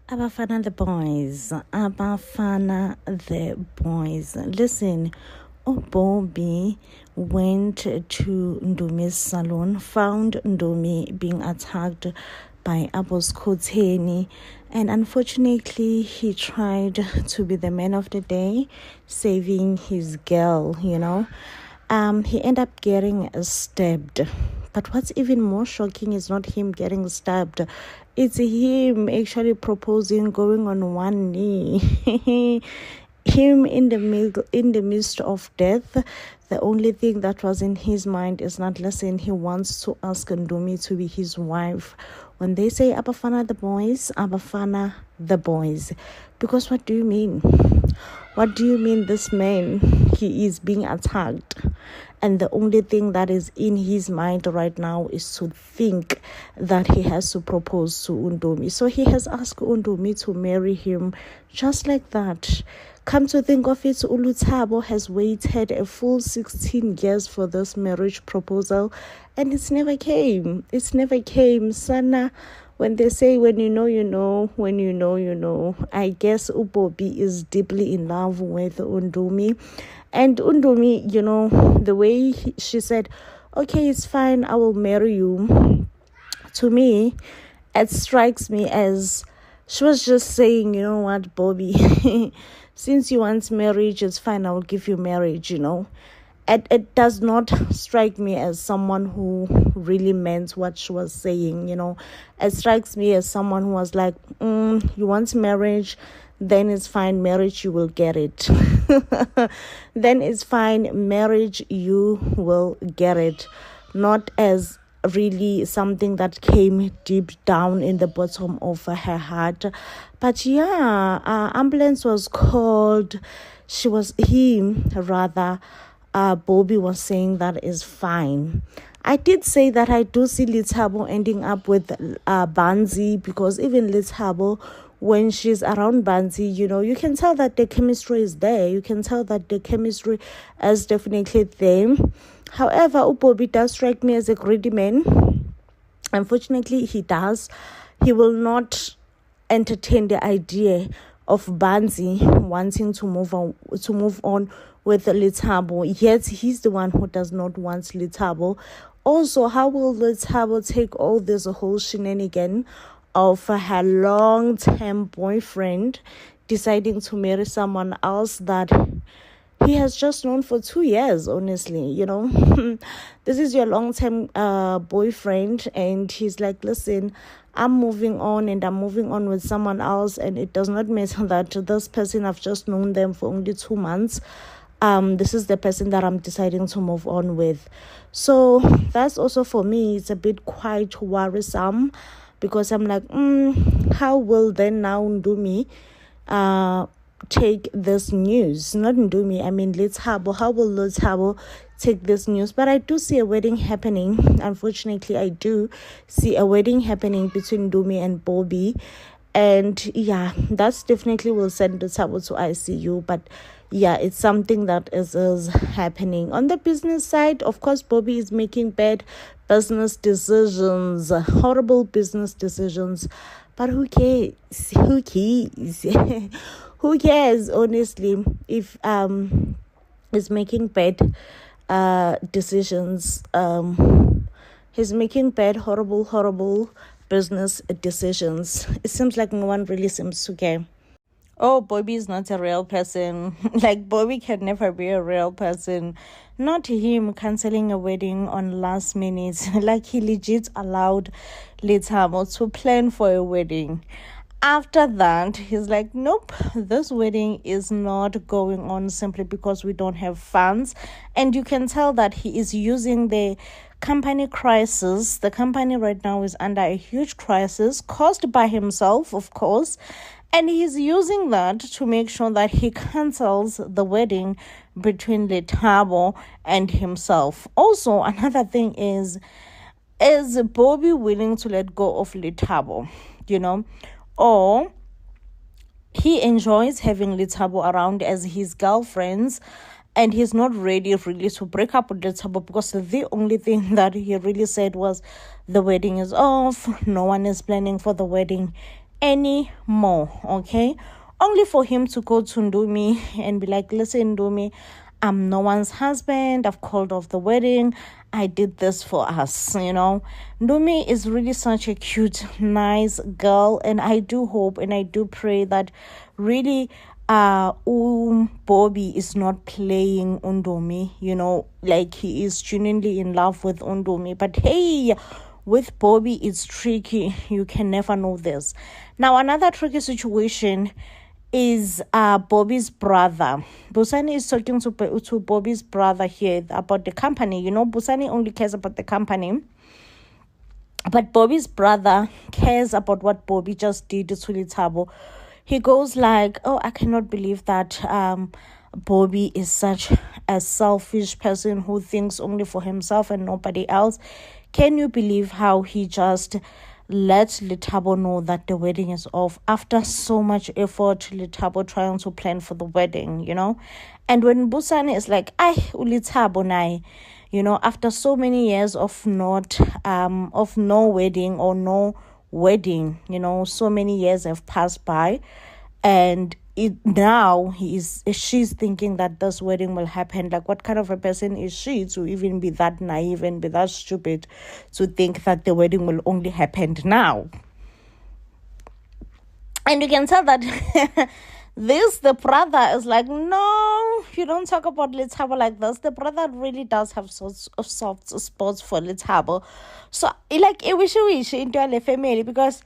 Abafana the boys. Abafana the boys. Listen, Bobby went to Ndumi's salon, found Ndumi being attacked by Abos Koteni, and unfortunately he tried to be the man of the day, saving his girl. He ended up getting stabbed. But what's even more shocking is not him getting stabbed. It's him actually proposing, going on one knee. Him in the midst of death. The only thing that was in his mind is not, listen, he wants to ask Ndumi to be his wife. When they say Abafana the boys, Abafana the boys. Because what do you mean? What do you mean this man, he is being attacked? And the only thing that is in his mind right now is to think that he has to propose to Ndumi. So he has asked Ndumi to marry him just like that. Come to think of it, Uluthabo has waited a full 16 years for this marriage proposal, and it's never came. It's never came. Sana, when they say when you know, you know, when you know, you know, I guess Ubobi is deeply in love with Ndumi. And Ndumi, the way she said, okay, it's fine, I will marry you. To me, it strikes me as she was just saying, you know what, Bobby, since you want marriage, it's fine, I will give you marriage, It does not strike me as someone who really meant what she was saying, It strikes me as someone who was like, you want marriage, then it's fine, marriage, you will get it. Then it's fine, marriage, you will get it. Not as really something that came deep down in the bottom of her heart. But ambulance was called. Bobby was saying that is fine. I did say that I do see Lethabo ending up with Banzi, because even Lethabo, when she's around Banzi, you can tell that the chemistry is there. You can tell that the chemistry is definitely there. However, Ubobi does strike me as a greedy man. Unfortunately, he does. He will not entertain the idea of Banzi wanting to move on with Lethabo. Yet he's the one who does not want Lethabo. Also, how will Lethabo take all this whole shenanigan of her long-term boyfriend deciding to marry someone else that he has just known for 2 years, honestly, This is your long-term boyfriend, and he's like, listen, I'm moving on, and I'm moving on with someone else, and it does not matter that this person, I've just known them for only 2 months. This is the person that I'm deciding to move on with. So that's also, for me, it's a bit quite worrisome, because I'm like, how will then now Ndumi take this news? Not Ndumi, I mean Lethabo. How will Lethabo take this news? But I do see a wedding happening. Unfortunately, I do see a wedding happening between Ndumi and Bobby. And that's definitely will send Lethabo to ICU. But it's something that is happening. On the business side, of course, Bobby is making bad business decisions, horrible business decisions. But who cares? Who cares? Who cares, honestly, if he's making bad decisions? He's making bad, horrible business decisions. It seems like no one really seems to care. Oh, Bobby is not a real person. Like, Bobby can never be a real person. Not him cancelling a wedding on last minute. Like, he legit allowed Lethabo to plan for a wedding. After that, he's like, nope, this wedding is not going on simply because we don't have funds. And you can tell that he is using the company crisis. The company right now is under a huge crisis caused by himself, of course. And he's using that to make sure that he cancels the wedding between Lethabo and himself. Also, another thing is Bobby willing to let go of Lethabo, or he enjoys having Lethabo around as his girlfriends, and he's not ready really to break up with Lethabo, because the only thing that he really said was the wedding is off, no one is planning for the wedding, anymore, okay? Only for him to go to Ndumi and be like, listen, Ndumi, I'm no one's husband. I've called off the wedding. I did this for us, Ndumi is really such a cute, nice girl. And I do hope and I do pray that really Bobby is not playing Ndumi, like he is genuinely in love with Ndumi. But hey, with Bobby, it's tricky. You can never know this. Now, another tricky situation is Bobby's brother. Busani is talking to Bobby's brother here about the company. Busani only cares about the company. But Bobby's brother cares about what Bobby just did to Lethabo. He goes like, oh, I cannot believe that Bobby is such a selfish person who thinks only for himself and nobody else. Can you believe how he just let Lethabo know that the wedding is off after so much effort, Lethabo trying to plan for the wedding, And when Busani is like, Lethabo nai, after so many years of no wedding or no wedding, so many years have passed by, and now she's thinking that this wedding will happen. Like, what kind of a person is she to even be that naive and be that stupid to think that the wedding will only happen now? And you can tell that the brother is like, no, you don't talk about Lethabo like this. The brother really does have sorts of soft spots for Lethabo. So, like, I wish into a family, because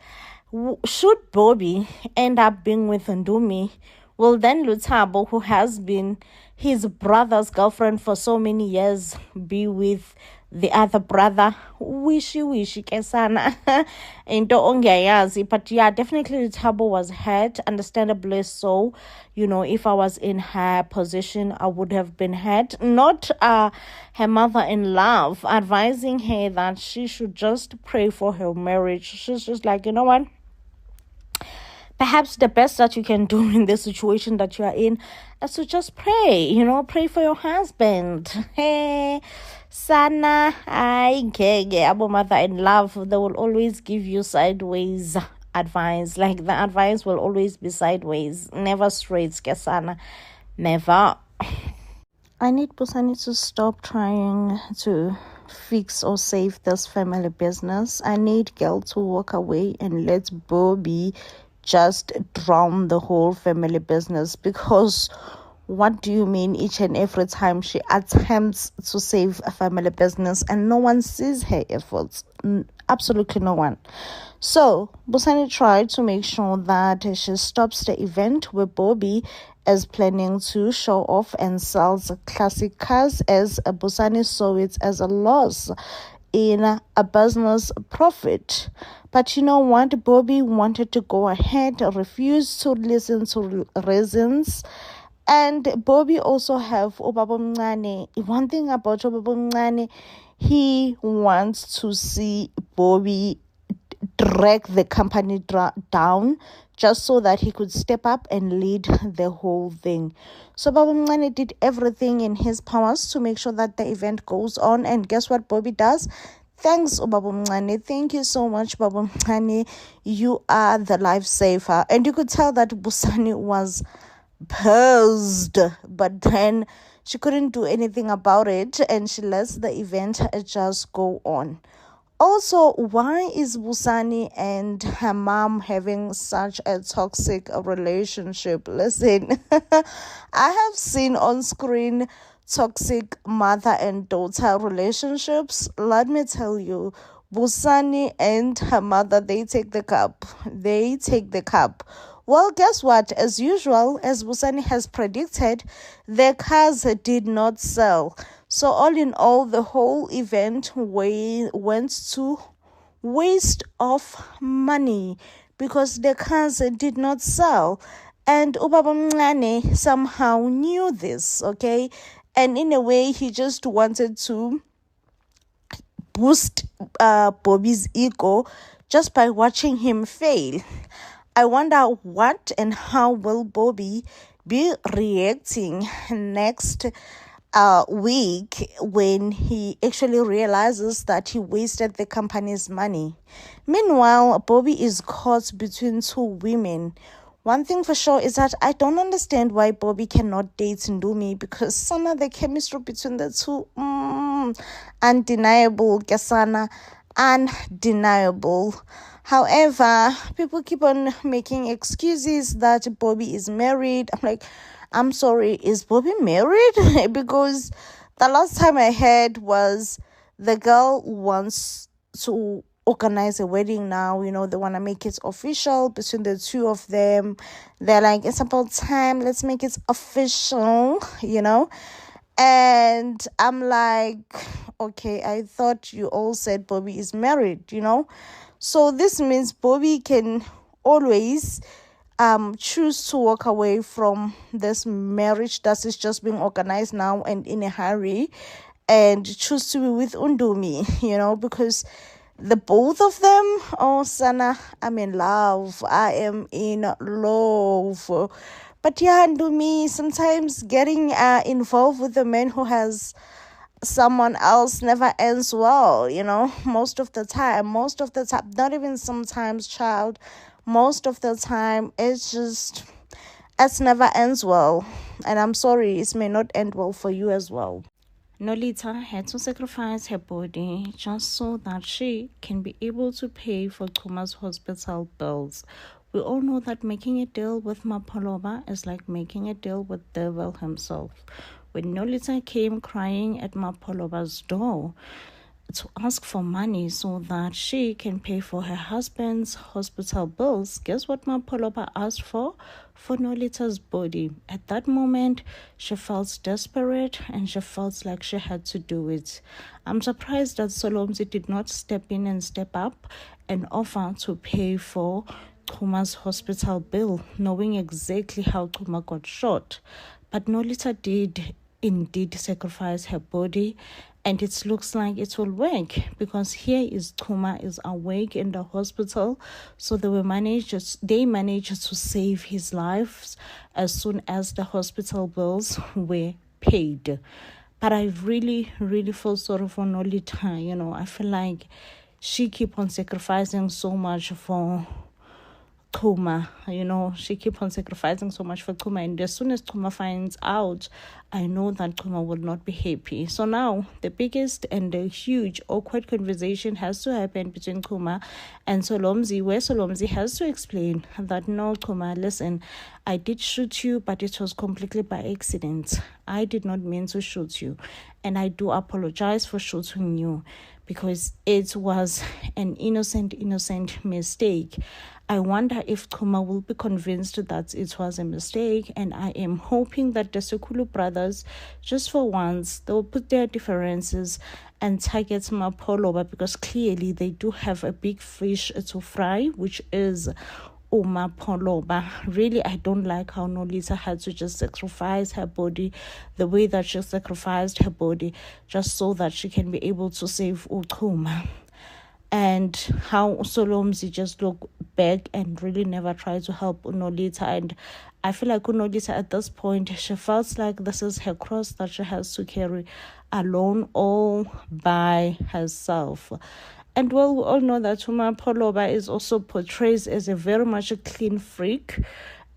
should Bobby end up being with Ndumi, well, then Lethabo, who has been his brother's girlfriend for so many years, be with the other brother. Wishy kesana into ongayazi. But yeah, definitely Lethabo was hurt, understandably so. If I was in her position, I would have been hurt. Not her mother-in-law advising her that she should just pray for her marriage. She's just like, you know what? Perhaps the best that you can do in the situation that you are in is to just pray, pray for your husband. Hey, Sana, abo mother-in-law, they will always give you sideways advice. Like, the advice will always be sideways, never straight, Sana, never. I need Busani to stop trying to fix or save this family business. I need girl to walk away and let Bobby just drown the whole family business. Because what do you mean each and every time she attempts to save a family business and no one sees her efforts? Absolutely no one. So Busani tried to make sure that she stops the event where Bobby is planning to show off and sells classic cars, as Busani saw it as a loss in a business profit. But you know what? Bobby wanted to go ahead, refused to listen to reasons. And Bobby also have Ubaba Mncane. One thing about Ubaba Mncane, he wants to see Bobby drag the company down, just so that he could step up and lead the whole thing. So Baba Mncane did everything in his powers to make sure that the event goes on. And guess what Bobby does? Thanks, Baba Mncane. Thank you so much, Baba Mncane. You are the lifesaver. And you could tell that Busani was pissed, but then she couldn't do anything about it, and she lets the event just go on. Also, why is Busani and her mom having such a toxic relationship? Listen, I have seen on screen toxic mother and daughter relationships. Let me tell you, Busani and her mother, they take the cup. They take the cup. Well, guess what? As usual, as Busani has predicted, the cars did not sell. So all in all, the whole event went to waste of money because the cars did not sell. And Ubaba Mncane somehow knew this, okay? And in a way, he just wanted to boost Bobby's ego just by watching him fail. I wonder what and how will Bobby be reacting next week when he actually realizes that he wasted the company's money. Meanwhile, Bobby is caught between two women. One thing for sure is that I don't understand why Bobby cannot date Ndumi, because Sana, the chemistry between the two, undeniable. Gasana, undeniable. However, people keep on making excuses that Bobby is married. I'm like, I'm sorry, is Bobby married? Because the last time I heard was the girl wants to organize a wedding now. They want to make it official between the two of them. They're like, it's about time, let's make it official. And I'm like, okay, I thought you all said Bobby is married. So this means Bobby can always choose to walk away from this marriage that is just being organized now and in a hurry, and choose to be with Ndumi, because the both of them, oh Sana, I'm in love. I am in love. But yeah, Ndumi, sometimes getting involved with a man who has someone else never ends well. Most of the time, not even sometimes, child, most of the time it never ends well. And I'm sorry, it may not end well for you as well. Nolita had to sacrifice her body just so that she can be able to pay for Kuma's hospital bills. We all know that making a deal with Mapoloba is like making a deal with devil himself. When Nolita came crying at Mapoloba's door to ask for money so that she can pay for her husband's hospital bills, guess what Mapoloba asked for? For Nolita's body. At that moment, she felt desperate and she felt like she had to do it. I'm surprised that Solomzi did not step in and step up and offer to pay for Kuma's hospital bill, knowing exactly how Kuma got shot. But Nolita did indeed sacrifice her body, and it looks like it will work, because here is Kuma is awake in the hospital, so they managed to save his life as soon as the hospital bills were paid. But I really, really feel sorry for Nolita. I feel like she keep on sacrificing so much for Kuma, she keep on sacrificing so much for Kuma, and as soon as Kuma finds out, I know that Kuma will not be happy. So now the biggest and the huge awkward conversation has to happen between Kuma and Solomzi, where Solomzi has to explain that, no, Kuma, listen, I did shoot you, but it was completely by accident. I did not mean to shoot you, and I do apologize for shooting you, because it was an innocent mistake. I wonder if Kuma will be convinced that it was a mistake, and I am hoping that the Sekulu brothers, just for once, they will put their differences and target Mapoloba, because clearly they do have a big fish to fry, which is Mapoloba. Really, I don't like how Nolita had to just sacrifice her body the way that she sacrificed her body just so that she can be able to save Ukuma. And how Solomzi just look back and really never tried to help Nolita. And I feel like Nolita at this point, she feels like this is her cross that she has to carry alone, all by herself. And well, we all know that Mapoloba is also portrayed as a very much a clean freak,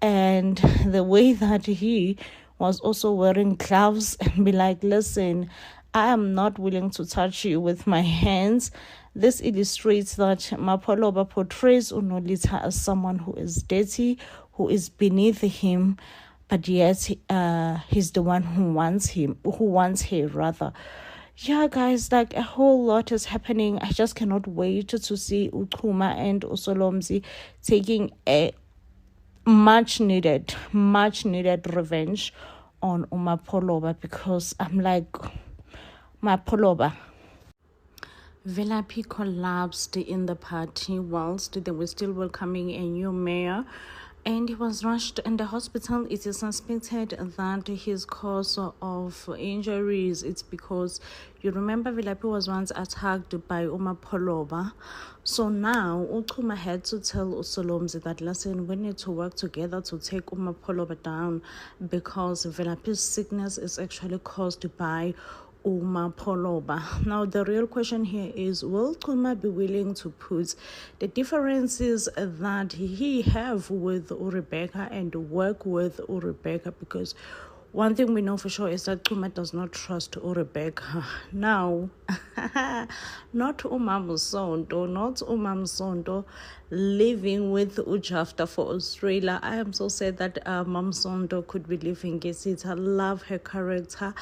and the way that he was also wearing gloves and be like, listen, I am not willing to touch you with my hands. This illustrates that Mapoloba portrays Nolita as someone who is dirty, who is beneath him, but yet he's the one who wants her rather. Yeah, guys, like a whole lot is happening. I just cannot wait to see Ukuma and Solomzi taking a much needed revenge on Mapoloba, because I'm like, Mapoloba. Velapi collapsed in the party whilst they were still welcoming a new mayor. and he was rushed in the hospital. It is suspected that his cause of injuries, it's because you remember Vilaphi was once attacked by Uma Poloba. So now Uchuma had to tell Usolomzi that, listen, we need to work together to take Uma Poloba down, because Vilaphi's sickness is actually caused by Uma Poloba. Now, the real question here is, will Chuma be willing to put the differences that he have with Rebecca and work with Rebecca? Because one thing we know for sure is that Chuma does not trust Rebecca. Now, not Umam living with Ujafta for Australia. I am so sad that Mam Sondo could be living Gesita. I love her character.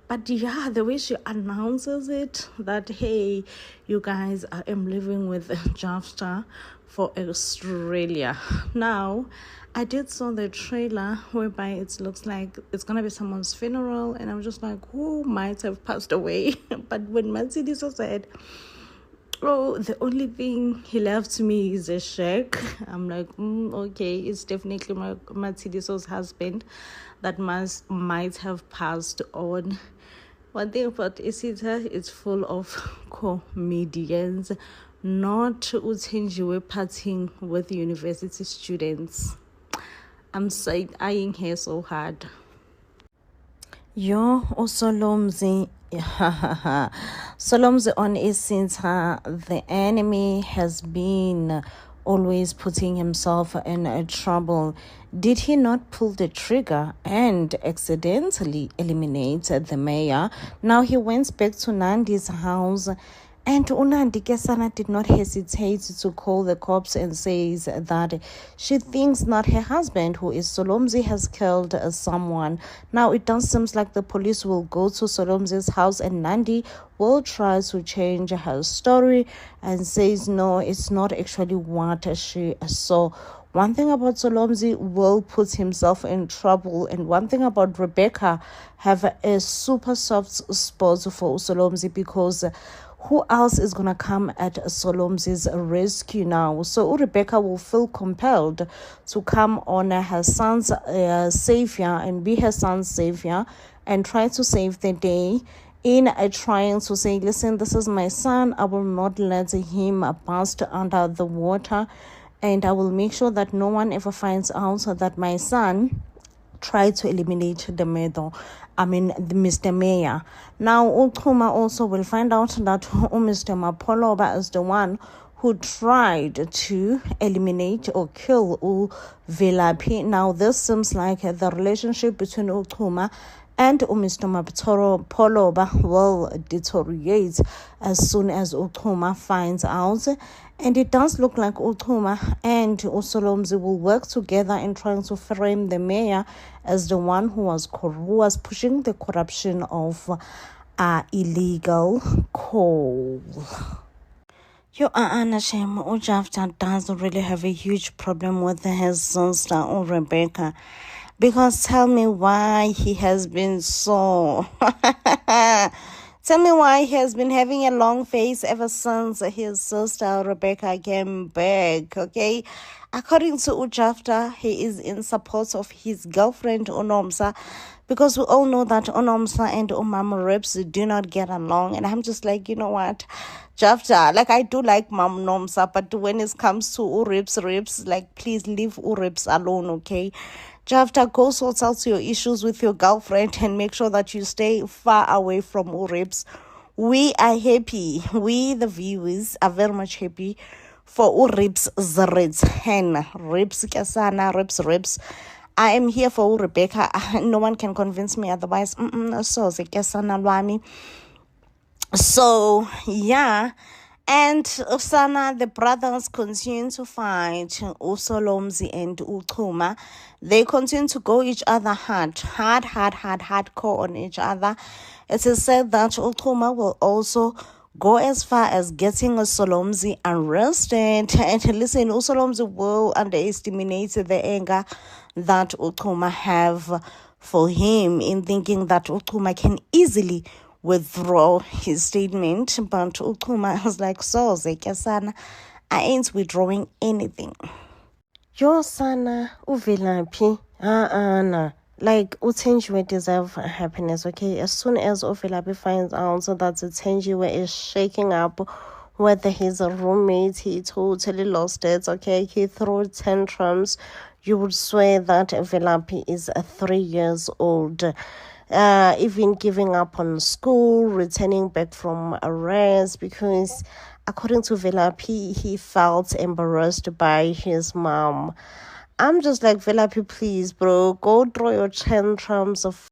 But yeah, the way she announces it, that, hey, you guys, I am living with Jafta for Australia. Now, I did saw the trailer whereby it looks like it's going to be someone's funeral. And I'm just like, who might have passed away? But when Matsidiso said, oh, the only thing he left to me is a check, I'm like, okay, it's definitely Matsidiso's husband that might have passed on. One thing about Isita, it's full of comedians, not Utenjiwe partying with university students. I'm eyeing her so hard. Yo, Solomzi. Solomzi on Isita, the enemy has been always putting himself in trouble. Did he not pull the trigger and accidentally eliminate the mayor? Now he went back to Nandi's house, and Unandi Kesana did not hesitate to call the cops and says that she thinks not her husband, who is Solomzi, has killed someone. Now it does seem like the police will go to Solomzi's house, and Nandi will try to change her story and says no, it's not actually what she saw. One thing about Solomzi, will put himself in trouble, and one thing about Rebecca, have a super soft spot for Solomzi, because who else is going to come at Solomzi's rescue now? So Rebecca will feel compelled to come on her son's savior and be her son's savior and try to save the day in trying to say, listen, this is my son. I will not let him burst under the water, and I will make sure that no one ever finds out that my son tried to eliminate the Mr. Mayor. Now, Uchuma also will find out that Mr. Mapoloba is the one who tried to eliminate or kill Vilaphi. Now, this seems like the relationship between Uchuma and Mr. Mapoloba will deteriorate as soon as Uchuma finds out. And it does look like Uchuma and Usolomzi will work together in trying to frame the mayor as the one who was pushing the corruption of illegal coal. Your Anna Shem Ujafta does really have a huge problem with his sister Rebecca. Because tell me why he has been so... Tell me why he has been having a long face ever since his sister Rebecca came back, okay? According to Ujafta, he is in support of his girlfriend Unomsa, because we all know that Unomsa and Umam Rips do not get along. And I'm just like, you know what, Jafta, like I do like Mam Nomsa, but when it comes to Rips, like please leave Rips alone, okay? Jafta, go sort out your issues with your girlfriend and make sure that you stay far away from Urips. We are happy. We, the viewers, are very much happy for Urips return. Rips Kasana, Rips. I am here for Rebecca. No one can convince me otherwise. So, Kasana Lwami. So, yeah. And Usana, the brothers continue to fight Usolomzi and Uchuma. They continue to go each other hardcore on each other. It is said that Uchuma will also go as far as getting Usolomzi arrested. And listen, Usolomzi will underestimate the anger that Uchuma have for him in thinking that Uchuma can easily withdraw his statement, but Uchuma was like, so Zekasana, I ain't withdrawing anything. Your sana uvelaphi. Nah. Like Utenjiwe deserve happiness, okay? As soon as Uvelaphi finds out so that Utenjiwe is shaking up with his roommate, he totally lost it, okay? He threw tantrums. You would swear that Uvelaphi is 3 years old. Even giving up on school, returning back from arrest because according to Velaphi, he felt embarrassed by his mom. I'm just like, Velaphi, please, bro, go throw your tantrums of